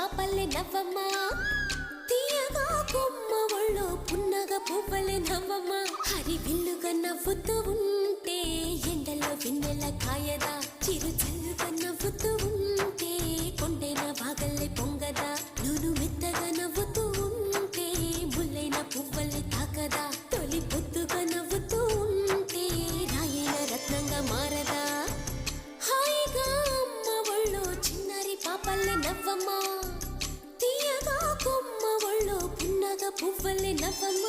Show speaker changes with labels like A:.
A: పాపల్లె నవ్వమ్మ తీయగా కొమ్మ ఒళ్ళో పున్నగ పువ్వలే నవ్వమ్మ హరి విల్లుగా నవ్వుతూ ఉంటే ఎండలో వెన్నెల కాయదా చిరు చల్లుగా నవ్వుతూ ఉంటే కొండైన వాగల్లే పొంగదా నూను మెత్తగా నవ్వుతూ ఉంటే ముల్లైన పువ్వలే తాకదా తొలి పొద్దుగా నవ్వుతూ ఉంటే రాయైన రత్నంగా మారదా హాయిగా అమ్మ ఒళ్ళో చిన్నారి పాపల్లె నవ్వమ్మ తీయగా కొమ్మ ఒళ్ళో పున్నగ పువ్వలే నవ్వమ్మ